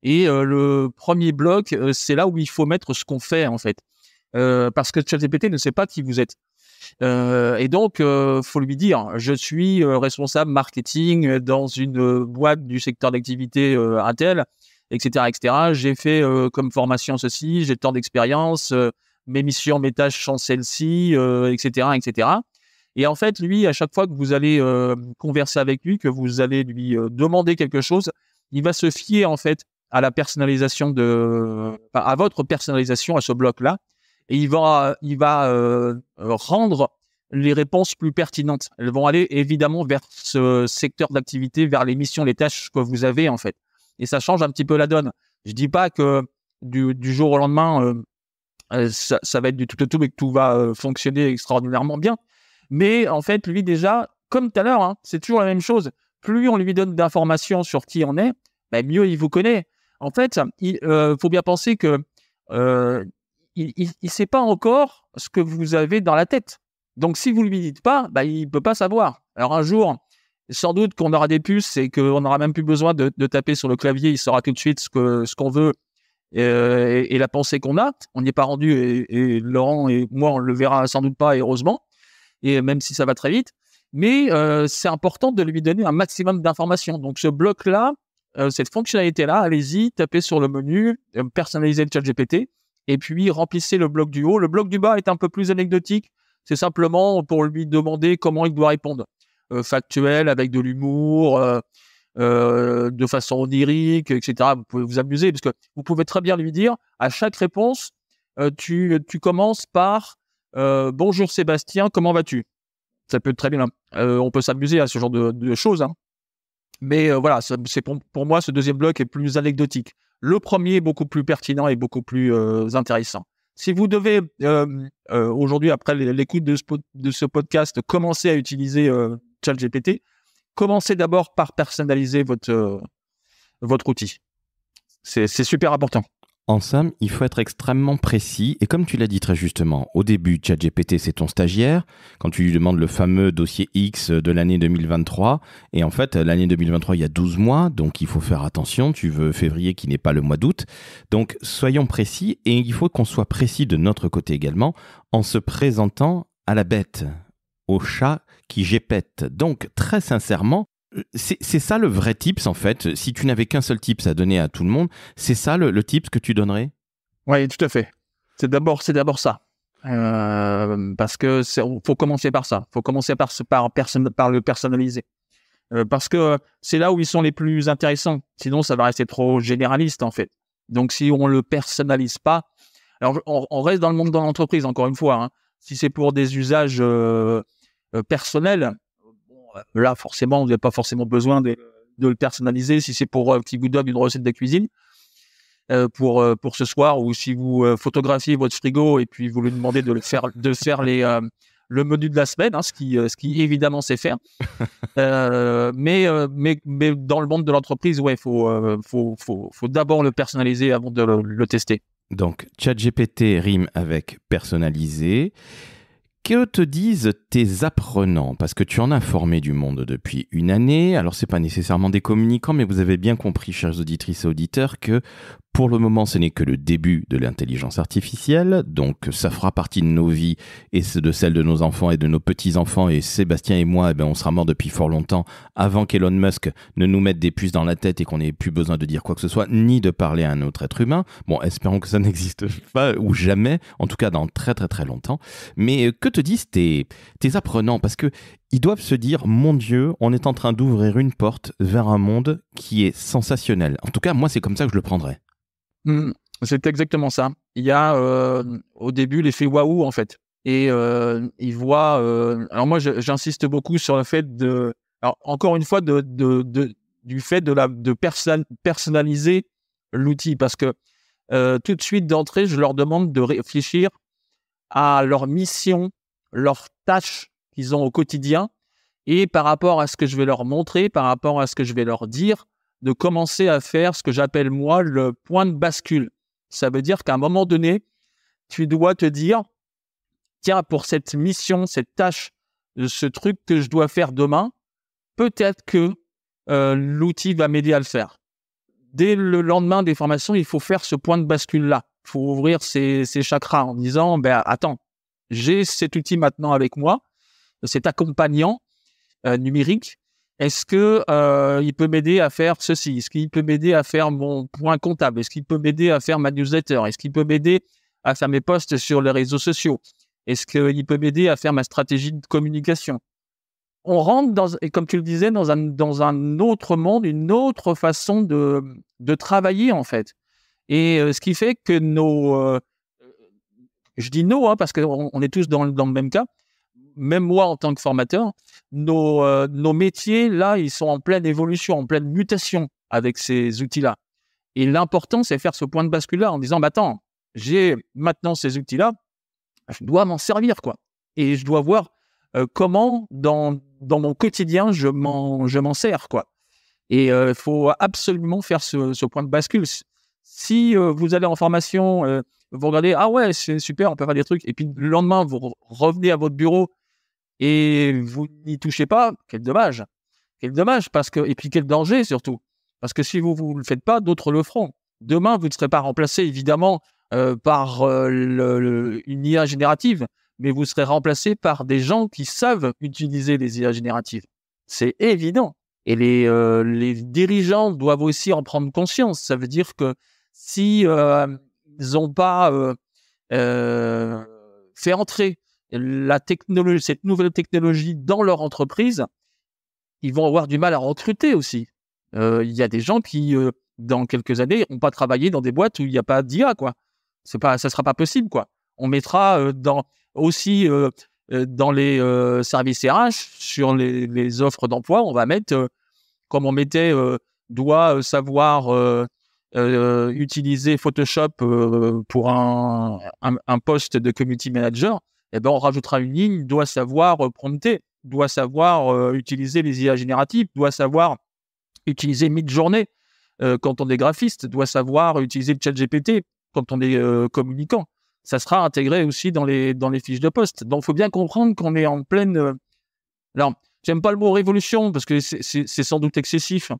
et le premier bloc, c'est là où il faut mettre ce qu'on fait en fait, parce que ChatGPT ne sait pas qui vous êtes. Et donc, faut lui dire, je suis responsable marketing dans une boîte du secteur d'activité Intel, etc., etc. J'ai fait comme formation ceci, j'ai tant d'expérience. Mes missions, mes tâches sont celles-ci, etc., etc. Et en fait, lui, à chaque fois que vous allez converser avec lui, que vous allez lui demander quelque chose, il va se fier en fait à la personnalisation à votre personnalisation à ce bloc-là, et il va rendre les réponses plus pertinentes. Elles vont aller évidemment vers ce secteur d'activité, vers les missions, les tâches que vous avez en fait. Et ça change un petit peu la donne. Je dis pas que du jour au lendemain ça va être du tout au tout et que tout va fonctionner extraordinairement bien. Mais en fait, lui déjà, comme tout à l'heure, c'est toujours la même chose. Plus on lui donne d'informations sur qui on est, mieux il vous connaît. En fait, il faut bien penser que il sait pas encore ce que vous avez dans la tête. Donc, si vous lui dites pas, il peut pas savoir. Alors un jour, sans doute qu'on aura des puces et qu'on n'aura même plus besoin de taper sur le clavier. Il saura tout de suite ce qu'on veut. Et la pensée qu'on a, on n'y est pas rendu et Laurent et moi on le verra sans doute pas, heureusement, et même si ça va très vite, mais c'est important de lui donner un maximum d'informations. Donc ce bloc-là, cette fonctionnalité-là, allez-y, tapez sur le menu, personnalisez le ChatGPT, et puis remplissez le bloc du haut. Le bloc du bas est un peu plus anecdotique, c'est simplement pour lui demander comment il doit répondre, factuel, avec de l'humour, de façon onirique, etc. Vous pouvez vous amuser parce que vous pouvez très bien lui dire à chaque réponse, tu commences par bonjour Sébastien, comment vas-tu? Ça peut être très bien. On peut s'amuser à ce genre de choses. Mais voilà, c'est pour moi, ce deuxième bloc est plus anecdotique. Le premier est beaucoup plus pertinent et beaucoup plus intéressant. Si vous devez aujourd'hui, après l'écoute de ce podcast, commencer à utiliser ChatGPT, commencez d'abord par personnaliser votre outil. C'est super important. En somme, il faut être extrêmement précis. Et comme tu l'as dit très justement, au début, ChatGPT, c'est ton stagiaire. Quand tu lui demandes le fameux dossier X de l'année 2023, et en fait, l'année 2023, il y a 12 mois, donc il faut faire attention. Tu veux février qui n'est pas le mois d'août. Donc, soyons précis. Et il faut qu'on soit précis de notre côté également, en se présentant à la bête, au chat qui gépette. Donc, très sincèrement, c'est ça le vrai tips en fait. Si tu n'avais qu'un seul tips à donner à tout le monde, c'est ça le tips que tu donnerais? Oui, tout à fait. C'est d'abord ça. Parce que faut commencer par ça. Faut commencer par le personnaliser. Parce que c'est là où ils sont les plus intéressants. Sinon, ça va rester trop généraliste en fait. Donc, si on le personnalise pas, alors on reste dans le monde de l'entreprise encore une fois. Hein. Si c'est pour des usages personnels. Là, forcément, vous n'avez pas forcément besoin de le personnaliser. Si c'est pour qu'il vous donne une recette de cuisine pour ce soir, ou si vous photographiez votre frigo et puis vous lui demandez de faire le menu de la semaine, hein, ce qui évidemment sait faire. Mais dans le monde de l'entreprise, ouais, faut d'abord le personnaliser avant de le tester. Donc, ChatGPT rime avec personnalisé. Que te disent tes apprenants? Parce que tu en as formé du monde depuis une année. Alors, ce n'est pas nécessairement des communicants, mais vous avez bien compris, chères auditrices et auditeurs, que pour le moment, ce n'est que le début de l'intelligence artificielle. Donc, ça fera partie de nos vies et de celles de nos enfants et de nos petits-enfants. Et Sébastien et moi, on sera morts depuis fort longtemps avant qu'Elon Musk ne nous mette des puces dans la tête et qu'on n'ait plus besoin de dire quoi que ce soit, ni de parler à un autre être humain. Bon, espérons que ça n'existe pas ou jamais, en tout cas dans très très très longtemps. Mais que te disent tes apprenants? Parce que ils doivent se dire, mon Dieu, on est en train d'ouvrir une porte vers un monde qui est sensationnel. En tout cas, moi, c'est comme ça que je le prendrais. C'est exactement ça. Il y a au début l'effet waouh en fait, et ils voient. Alors moi, j'insiste beaucoup sur le fait alors encore une fois, du fait de personnaliser l'outil, parce que tout de suite d'entrée, je leur demande de réfléchir à leur mission, leurs tâches qu'ils ont au quotidien, et par rapport à ce que je vais leur montrer, par rapport à ce que je vais leur dire, de commencer à faire ce que j'appelle moi le point de bascule. Ça veut dire qu'à un moment donné, tu dois te dire, tiens, pour cette mission, cette tâche, ce truc que je dois faire demain, peut-être que l'outil va m'aider à le faire. Dès le lendemain des formations, il faut faire ce point de bascule-là. Il faut ouvrir ses chakras en disant, attends, j'ai cet outil maintenant avec moi, cet accompagnant numérique. Est-ce que il peut m'aider à faire ceci? Est-ce qu'il peut m'aider à faire mon point comptable? Est-ce qu'il peut m'aider à faire ma newsletter? Est-ce qu'il peut m'aider à faire mes posts sur les réseaux sociaux? Est-ce qu'il peut m'aider à faire ma stratégie de communication? On rentre et comme tu le disais, dans un autre monde, une autre façon de travailler en fait. Et ce qui fait que je dis nos, parce qu'on est tous dans le même cas. Même moi, en tant que formateur, nos métiers, là, ils sont en pleine évolution, en pleine mutation avec ces outils-là. Et l'important, c'est faire ce point de bascule-là en disant, attends, j'ai maintenant ces outils-là, je dois m'en servir, quoi. Et je dois voir comment, dans mon quotidien, je m'en sers, quoi. Et il faut absolument faire ce point de bascule. Si vous allez en formation, vous regardez, ah ouais, c'est super, on peut faire des trucs, et puis le lendemain, vous revenez à votre bureau et vous n'y touchez pas, quel dommage, et puis quel danger surtout, parce que si vous le faites pas, d'autres le feront. Demain, vous ne serez pas remplacé évidemment par une IA générative, mais vous serez remplacé par des gens qui savent utiliser les IA génératives. C'est évident. Et les dirigeants doivent aussi en prendre conscience. Ça veut dire que si ils n'ont pas fait entrer cette nouvelle technologie dans leur entreprise, ils vont avoir du mal à recruter aussi. Il y a des gens qui, dans quelques années, n'ont pas travaillé dans des boîtes où il n'y a pas d'IA, quoi. Ça sera pas possible, quoi. On mettra dans les services RH, sur les offres d'emploi, on va mettre, comme on mettait, doit savoir utiliser Photoshop pour un poste de community manager. On rajoutera une ligne, doit savoir prompter, doit savoir utiliser les IA génératives, doit savoir utiliser Midjourney quand on est graphiste, doit savoir utiliser le ChatGPT quand on est communicant. Ça sera intégré aussi dans les fiches de poste. Donc, il faut bien comprendre qu'on est en pleine... Alors, j'aime pas le mot révolution parce que c'est sans doute excessif.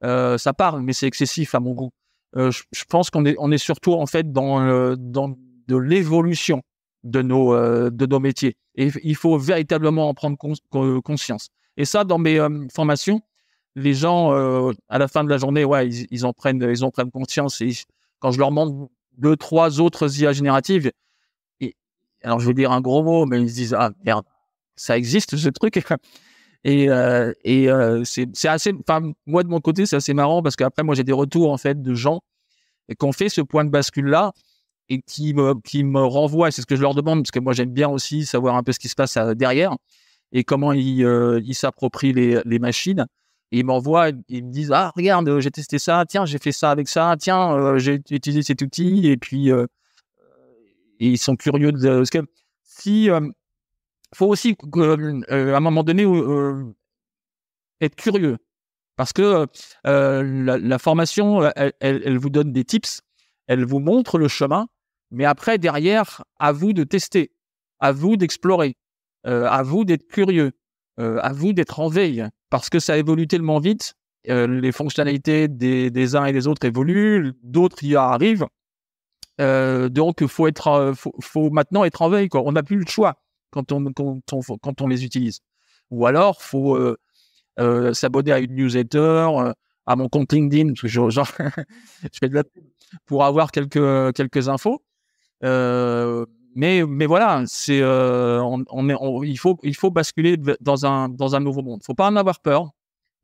Ça parle, mais c'est excessif à mon goût. Je pense qu'on est surtout en fait dans de l'évolution de nos métiers. Et il faut véritablement en prendre conscience. Et ça, dans mes formations, les gens, à la fin de la journée, ouais, ils en prennent conscience. Et quand je leur montre 2-3 autres IA génératives, alors je vais dire un gros mot, mais ils se disent ah merde, ça existe ce truc. Et c'est assez. Enfin, moi de mon côté, c'est assez marrant parce qu'après, moi, j'ai des retours en fait de gens qui ont fait ce point de bascule là et qui me renvoient. C'est ce que je leur demande parce que moi, j'aime bien aussi savoir un peu ce qui se passe derrière et comment ils s'approprient les machines. Et ils m'envoient, ils me disent ah regarde, j'ai testé ça, tiens j'ai fait ça avec ça, tiens j'ai utilisé cet outil et puis et ils sont curieux de parce que si faut aussi à un moment donné être curieux parce que la formation elle vous donne des tips, elle vous montre le chemin, mais après derrière à vous de tester, à vous d'explorer, à vous d'être curieux, à vous d'être en veille parce que ça évolue tellement vite, les fonctionnalités des uns et des autres évoluent, d'autres y arrivent, donc faut maintenant être en veille quoi. On n'a plus le choix quand on les utilise, ou alors faut s'abonner à une newsletter, à mon compte LinkedIn parce que je fais de la pub pour avoir quelques infos. Mais voilà, c'est il faut basculer dans un nouveau monde. Faut pas en avoir peur.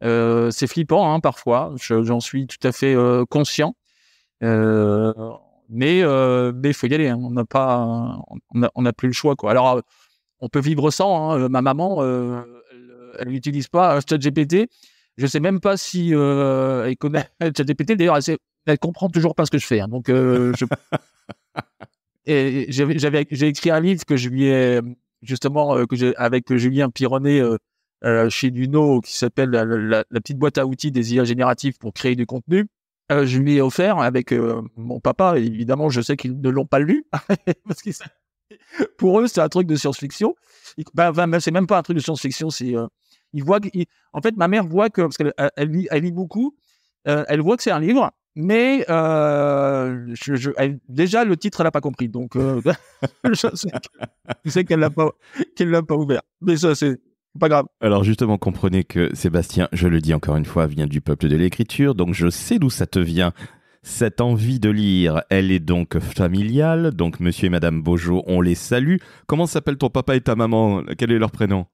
C'est flippant hein, parfois. J'en suis tout à fait conscient. Mais faut y aller. Hein. On n'a plus le choix quoi. Alors on peut vivre sans. Hein. Ma maman, elle n'utilise pas ChatGPT. Je sais même pas si elle connaît ChatGPT. D'ailleurs, elle comprend toujours pas ce que je fais. Hein. Donc et j'ai écrit un livre que je lui ai justement avec Julien Pironnet chez Duno qui s'appelle la petite boîte à outils des IA génératives pour créer du contenu. Je lui ai offert avec mon papa. Et évidemment, je sais qu'ils ne l'ont pas lu parce que pour eux, c'est un truc de science-fiction. C'est même pas un truc de science-fiction. C'est en fait, ma mère voit que parce qu'elle lit beaucoup. Elle voit que c'est un livre. Mais déjà le titre elle a pas compris donc je sais qu'elle l'a pas ouvert, mais ça c'est pas grave. Alors justement, comprenez que Sébastien, je le dis encore une fois, vient du peuple de l'écriture, donc je sais d'où ça te vient. Cette envie de lire, elle est donc familiale, donc monsieur et madame Beaujeau, on les salue. Comment s'appellent ton papa et ta maman? Quel est leur prénom?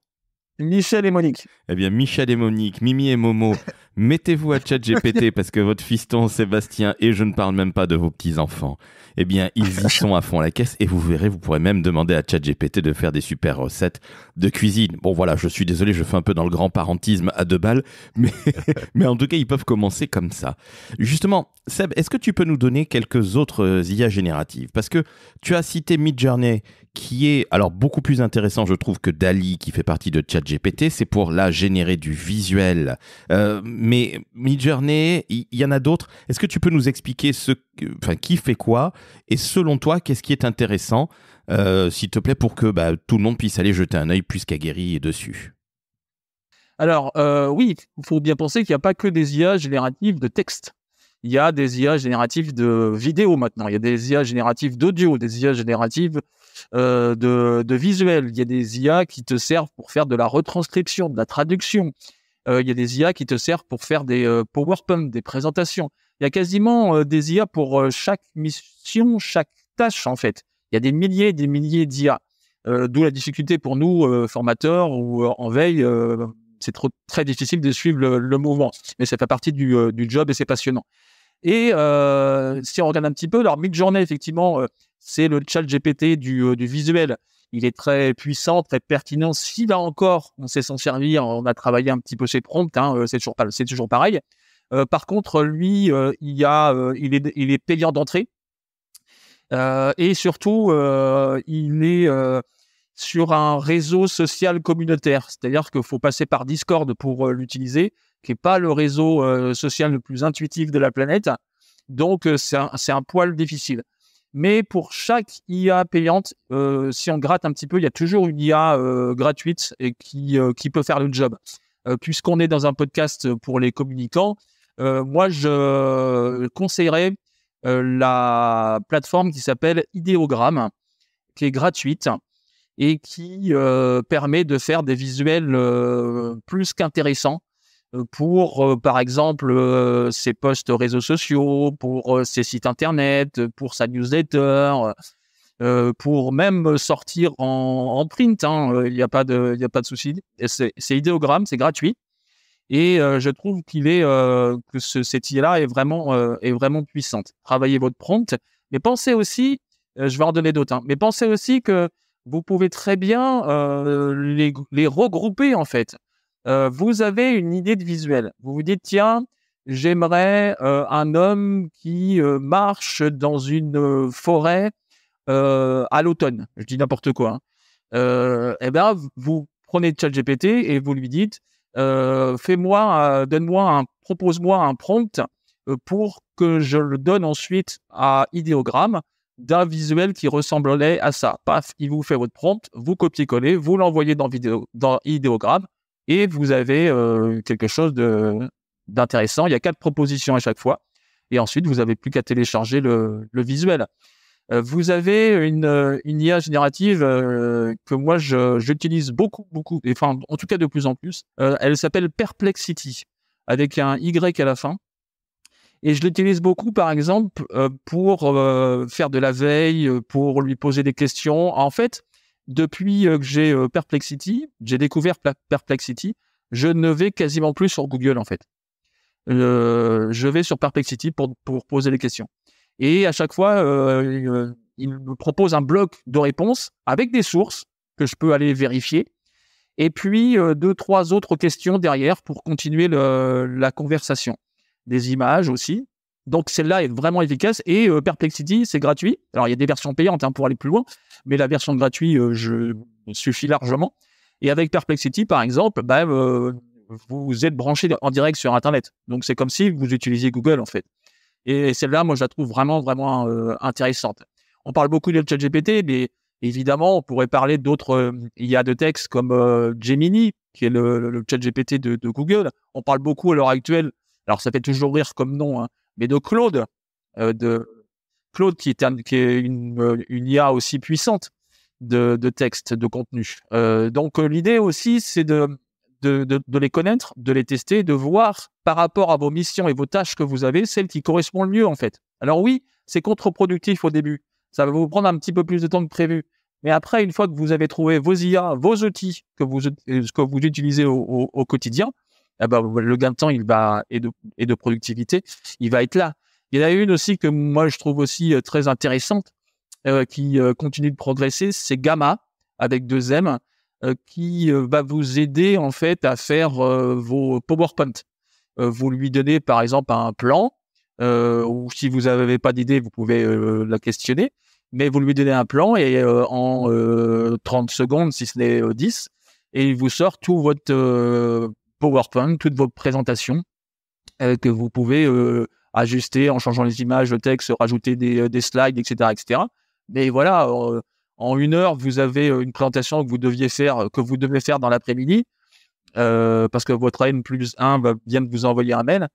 Michel et Monique. Eh bien, Michel et Monique, Mimi et Momo, mettez-vous à ChatGPT parce que votre fiston Sébastien, et je ne parle même pas de vos petits-enfants, eh bien, ils y sont à fond la caisse et vous verrez, vous pourrez même demander à ChatGPT de faire des super recettes de cuisine. Bon, voilà, je suis désolé, je fais un peu dans le grand parentisme à 2 balles, mais en tout cas, ils peuvent commencer comme ça. Justement, Seb, est-ce que tu peux nous donner quelques autres IA génératives? Parce que tu as cité Midjourney, qui est alors beaucoup plus intéressant, je trouve, que DALL-E, qui fait partie de ChatGPT. C'est pour là générer du visuel. Mais Midjourney, il y en a d'autres. Est-ce que tu peux nous expliquer qui fait quoi? Et selon toi, qu'est-ce qui est intéressant, s'il te plaît, pour que tout le monde puisse aller jeter un œil plus qu'aguerri dessus? Alors, oui, il faut bien penser qu'il n'y a pas que des IA génératives de texte. Il y a des IA génératives de vidéo maintenant. Il y a des IA génératives d'audio, des IA génératives de visuel. Il y a des IA qui te servent pour faire de la retranscription, de la traduction. Il y a des IA qui te servent pour faire des PowerPoint, des présentations. Il y a quasiment des IA pour chaque mission, chaque tâche en fait. Il y a des milliers et des milliers d'IA. D'où la difficulté pour nous, formateurs ou en veille. C'est très difficile de suivre le mouvement. Mais ça fait partie du job et c'est passionnant. Et si on regarde un petit peu, alors Midjourney, effectivement, c'est le ChatGPT du visuel. Il est très puissant, très pertinent. Si là encore, on sait s'en servir, on a travaillé un petit peu chez Prompt, hein, c'est toujours pareil. Par contre, lui, il est payant d'entrée. Et surtout, il est sur un réseau social communautaire. C'est-à-dire qu'il faut passer par Discord pour l'utiliser, qui n'est pas le réseau social le plus intuitif de la planète. Donc, c'est un poil difficile. Mais pour chaque IA payante, si on gratte un petit peu, il y a toujours une IA gratuite et qui peut faire le job. Puisqu'on est dans un podcast pour les communicants, moi, je conseillerais la plateforme qui s'appelle Ideogram, qui est gratuite et qui permet de faire des visuels plus qu'intéressants pour, par exemple, ses posts réseaux sociaux, pour ses sites internet, pour sa newsletter, pour même sortir en print. Il n'y a pas de souci. C'est Ideogram, c'est gratuit. Et je trouve que cette IA-là est vraiment puissante. Travaillez votre prompt, mais pensez aussi, je vais en donner d'autres, mais pensez aussi que vous pouvez très bien les regrouper en fait. Vous avez une idée de visuel. Vous vous dites, tiens, j'aimerais un homme qui marche dans une forêt à l'automne. Je dis n'importe quoi. Eh bien, vous prenez ChatGPT et vous lui dites, propose-moi un prompt pour que je le donne ensuite à Ideogram d'un visuel qui ressemblerait à ça. Paf, il vous fait votre prompt, vous copiez-collez, vous l'envoyez dans Ideogram et vous avez quelque chose d'intéressant. Il y a 4 propositions à chaque fois et ensuite vous n'avez plus qu'à télécharger le visuel. Vous avez une IA générative que moi j'utilise beaucoup, enfin en tout cas de plus en plus. Elle s'appelle Perplexity avec un Y à la fin. Et je l'utilise beaucoup, par exemple, pour faire de la veille, pour lui poser des questions. En fait, depuis que j'ai Perplexity, j'ai découvert Perplexity, je ne vais quasiment plus sur Google, en fait. Je vais sur Perplexity pour poser des questions. Et à chaque fois, il me propose un bloc de réponses avec des sources que je peux aller vérifier. Et puis, 2-3 autres questions derrière pour continuer la conversation. Des images aussi. Donc, celle-là est vraiment efficace. Et Perplexity, c'est gratuit. Alors, il y a des versions payantes pour aller plus loin. Mais la version gratuite suffit largement. Et avec Perplexity, par exemple, vous êtes branché en direct sur Internet. Donc, c'est comme si vous utilisiez Google, en fait. Et celle-là, moi, je la trouve vraiment intéressante. On parle beaucoup de ChatGPT, mais évidemment, on pourrait parler d'autres IA de texte comme Gemini, qui est le ChatGPT de Google. On parle beaucoup à l'heure actuelle, alors ça fait toujours rire comme nom, mais de Claude, qui est une IA aussi puissante de texte, de contenu. Donc, l'idée aussi, c'est de les connaître, de les tester, de voir par rapport à vos missions et vos tâches que vous avez, celle qui correspond le mieux en fait. Alors oui, c'est contre-productif au début. Ça va vous prendre un petit peu plus de temps que prévu. Mais après, une fois que vous avez trouvé vos IA, vos outils que vous utilisez au quotidien, le gain de temps et de productivité, il va être là. Il y en a une aussi que moi je trouve aussi très intéressante, qui continue de progresser, c'est Gamma avec 2 M. Qui va vous aider en fait à faire vos PowerPoint. Vous lui donnez par exemple un plan, ou si vous n'avez pas d'idée, vous pouvez la questionner, mais vous lui donnez un plan et en 30 secondes, si ce n'est 10, et il vous sort tout votre PowerPoint, toute votre présentation que vous pouvez ajuster en changeant les images, le texte, rajouter des slides, etc., etc. Mais voilà, en 1 heure, vous avez une présentation que vous devez faire dans l'après-midi, parce que votre N+1 vient de vous envoyer un mail.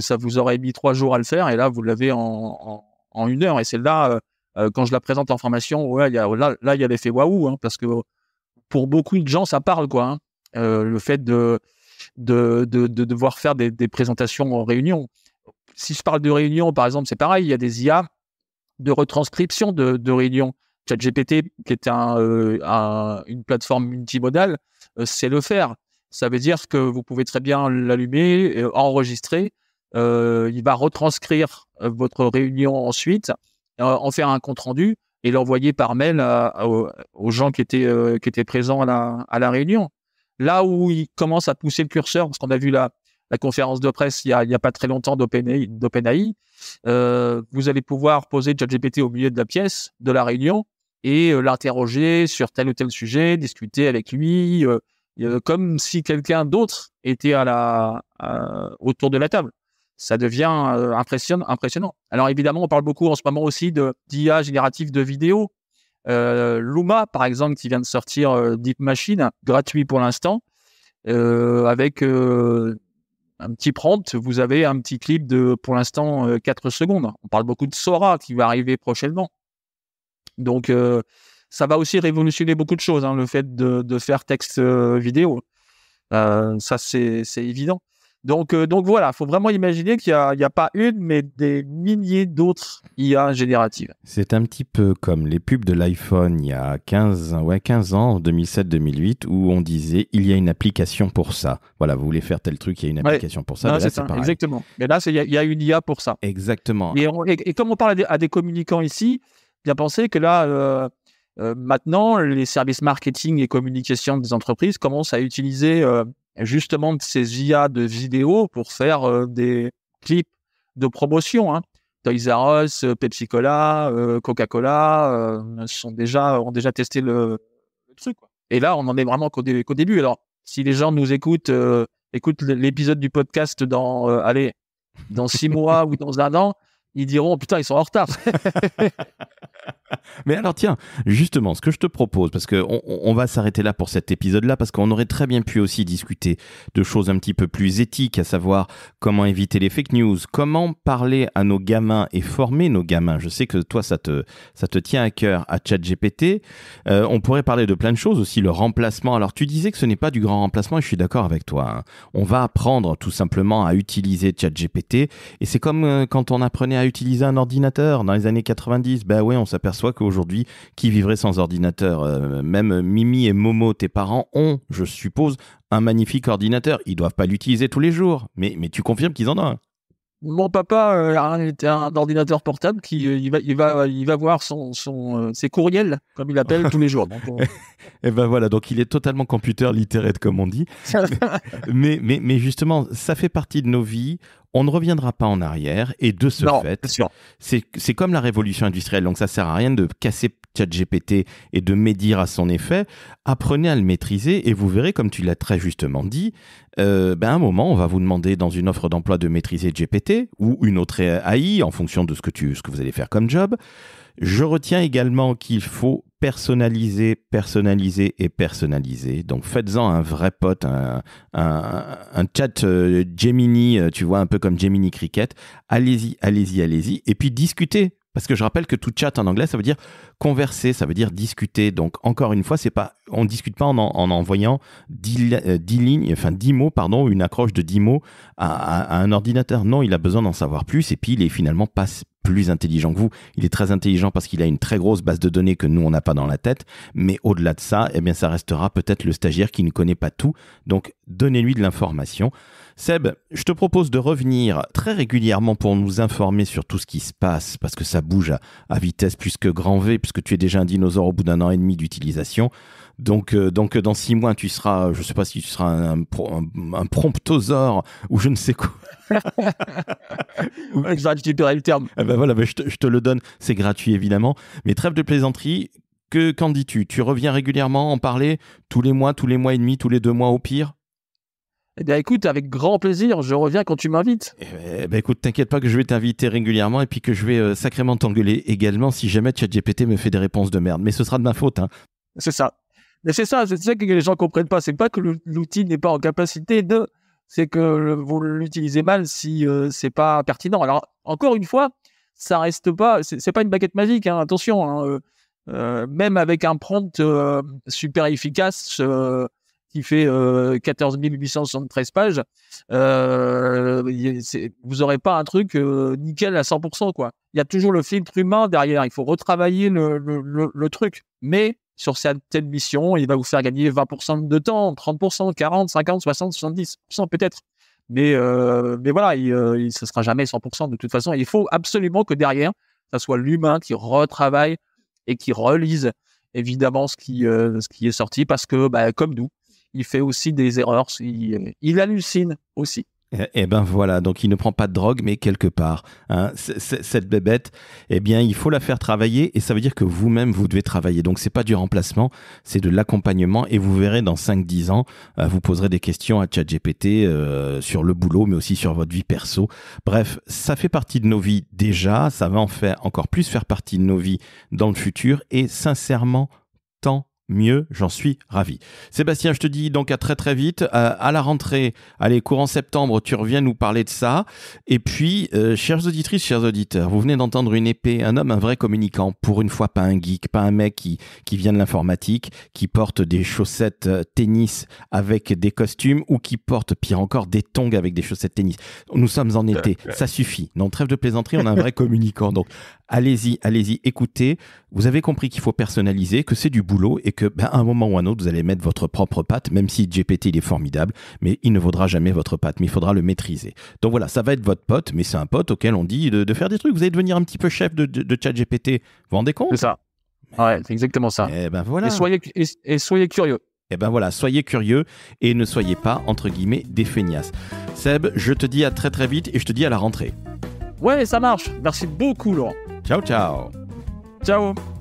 Ça vous aurait mis 3 jours à le faire, et là, vous l'avez en 1 heure. Et c'est là, quand je la présente en formation, ouais, il y a l'effet waouh, parce que pour beaucoup de gens, ça parle, quoi. Le fait de devoir faire des présentations en réunion. Si je parle de réunion, par exemple, c'est pareil. Il y a des IA de retranscription de réunions. ChatGPT, qui est une plateforme multimodale, sait le faire. Ça veut dire que vous pouvez très bien l'allumer, enregistrer. Il va retranscrire votre réunion ensuite, en faire un compte-rendu et l'envoyer par mail aux gens qui étaient présents à la réunion. Là où il commence à pousser le curseur, parce qu'on a vu la conférence de presse il y a pas très longtemps d'OpenAI, vous allez pouvoir poser ChatGPT au milieu de la pièce, de la réunion, et l'interroger sur tel ou tel sujet, discuter avec lui, comme si quelqu'un d'autre était autour de la table. ça devient impressionnant. Alors évidemment, on parle beaucoup en ce moment aussi d'IA générative de vidéos. Luma, par exemple, qui vient de sortir Deep Machine, gratuit pour l'instant, avec un petit prompt, vous avez un petit clip de, pour l'instant, 4 secondes. On parle beaucoup de Sora qui va arriver prochainement. Donc, ça va aussi révolutionner beaucoup de choses, hein, le fait de faire texte vidéo. Ça, c'est évident. Donc voilà, il faut vraiment imaginer qu'il y a pas une, mais des milliers d'autres IA génératives. C'est un petit peu comme les pubs de l'iPhone il y a 15 ans, en 2007-2008, où on disait il y a une application pour ça. Voilà, vous voulez faire tel truc, il y a une application pour ça. Non, Là, c'est ça, pareil. exactement. Mais là, il y a une IA pour ça. Exactement. Et comme on parle à des communicants ici, bien penser que là, maintenant, les services marketing et communication des entreprises commencent à utiliser justement ces IA de vidéo pour faire des clips de promotion. Hein. Toys R Us, Pepsi Cola, Coca-Cola ont déjà testé le truc. Quoi. Et là, on en est vraiment qu'au début. Alors, si les gens nous écoutent l'épisode du podcast dans 6 mois ou dans 1 an, ils diront putain, ils sont en retard. Mais alors tiens, justement, ce que je te propose, parce qu'on va s'arrêter là pour cet épisode-là, parce qu'on aurait très bien pu aussi discuter de choses un petit peu plus éthiques, à savoir comment éviter les fake news, comment parler à nos gamins et former nos gamins. Je sais que toi, ça te tient à cœur à ChatGPT. On pourrait parler de plein de choses aussi, le remplacement. Alors tu disais que ce n'est pas du grand remplacement et je suis d'accord avec toi. Hein. On va apprendre tout simplement à utiliser ChatGPT et c'est comme quand on apprenait à utiliser un ordinateur dans les années 90. Ben ouais, on s'aperçoit qu'aujourd'hui, qui vivrait sans ordinateur? Même Mimi et Momo, tes parents, ont, je suppose, un magnifique ordinateur. Ils doivent pas l'utiliser tous les jours, mais tu confirmes qu'ils en ont un. Mon papa a un ordinateur portable qui il va voir ses courriels, comme il appelle, tous les jours. Donc, Et ben voilà, donc il est totalement computer literate, comme on dit. mais justement, ça fait partie de nos vies. On ne reviendra pas en arrière. Et de ce fait, c'est comme la révolution industrielle. Donc ça sert à rien de casser ChatGPT et de médire à son effet. Apprenez à le maîtriser et vous verrez, comme tu l'as très justement dit, à un moment, on va vous demander dans une offre d'emploi de maîtriser GPT ou une autre AI en fonction de ce que vous allez faire comme job. Je retiens également qu'il faut personnaliser. Donc, faites-en un vrai pote, un chat Gemini, tu vois, un peu comme Gemini Cricket. Allez-y. Et puis, discutez. Parce que je rappelle que tout chat en anglais, ça veut dire converser, ça veut dire discuter. Donc, encore une fois, on ne discute pas en envoyant 10 mots, une accroche de 10 mots à un ordinateur. Non, il a besoin d'en savoir plus et puis il est finalement pas plus intelligent que vous. Il est très intelligent parce qu'il a une très grosse base de données que nous, on n'a pas dans la tête. Mais au-delà de ça, eh bien, ça restera peut-être le stagiaire qui ne connaît pas tout. Donc, donnez-lui de l'information. Seb, je te propose de revenir très régulièrement pour nous informer sur tout ce qui se passe, parce que ça bouge à vitesse plus que grand V, puisque tu es déjà un dinosaure au bout d'1 an et demi d'utilisation. Donc dans 6 mois, tu seras, je ne sais pas si tu seras un promptosaure ou je ne sais quoi. Je vais récupérer le terme. Ben voilà, je te le donne, c'est gratuit évidemment. Mais trêve de plaisanterie, qu'en dis-tu? Tu reviens régulièrement en parler tous les mois et demi, tous les 2 mois au pire? Eh bien, écoute, avec grand plaisir, je reviens quand tu m'invites. Eh ben, écoute, t'inquiète pas que je vais t'inviter régulièrement et puis que je vais sacrément t'engueuler également si jamais ChatGPT me fait des réponses de merde. Mais ce sera de ma faute. Hein. C'est ça. Mais c'est ça que les gens comprennent pas. C'est pas que l'outil n'est pas en capacité c'est que vous l'utilisez mal si c'est pas pertinent. Alors, encore une fois, ça reste pas, c'est pas une baguette magique, hein, attention. Hein, même avec un prompt super efficace, qui fait 14 873 pages, vous n'aurez pas un truc nickel à 100%, quoi. Il y a toujours le filtre humain derrière. Il faut retravailler le truc. Mais sur certaines missions, il va vous faire gagner 20% de temps, 30%, 40, 50, 60, 70% peut-être. Mais voilà, il ne sera jamais 100% de toute façon. Il faut absolument que derrière, ça soit l'humain qui retravaille et qui relise évidemment ce qui est sorti, parce que comme nous, il fait aussi des erreurs, il hallucine aussi. Eh ben voilà, donc il ne prend pas de drogue, mais quelque part, hein, cette bébête, eh bien, il faut la faire travailler et ça veut dire que vous-même, vous devez travailler. Donc, c'est pas du remplacement, c'est de l'accompagnement et vous verrez dans 5-10 ans, vous poserez des questions à ChatGPT sur le boulot, mais aussi sur votre vie perso. Bref, ça fait partie de nos vies déjà, ça va en faire encore plus faire partie de nos vies dans le futur et sincèrement, tant mieux, j'en suis ravi. Sébastien, je te dis donc à très très vite. À la rentrée, allez, courant septembre, tu reviens nous parler de ça. Et puis, chères auditrices, chers auditeurs, vous venez d'entendre une épée, un homme, un vrai communicant. Pour une fois, pas un geek, pas un mec qui vient de l'informatique, qui porte des chaussettes tennis avec des costumes ou qui porte, pire encore, des tongs avec des chaussettes tennis. Nous sommes en été, ça suffit. Non, trêve de plaisanterie, on a un vrai communicant. Donc, allez-y, écoutez. Vous avez compris qu'il faut personnaliser, que c'est du boulot et que, à un moment ou un autre, vous allez mettre votre propre patte, même si GPT, il est formidable, mais il ne vaudra jamais votre patte, mais il faudra le maîtriser. Donc voilà, ça va être votre pote, mais c'est un pote auquel on dit de faire des trucs. Vous allez devenir un petit peu chef de ChatGPT. Vous vous rendez compte ? C'est ça. Ouais, c'est exactement ça. Eh ben voilà. Et soyez curieux. Eh ben voilà, soyez curieux et ne soyez pas, entre guillemets, des feignasses. Seb, je te dis à très très vite et je te dis à la rentrée. Ouais, ça marche. Merci beaucoup, Laurent. Ciao, ciao. Ciao.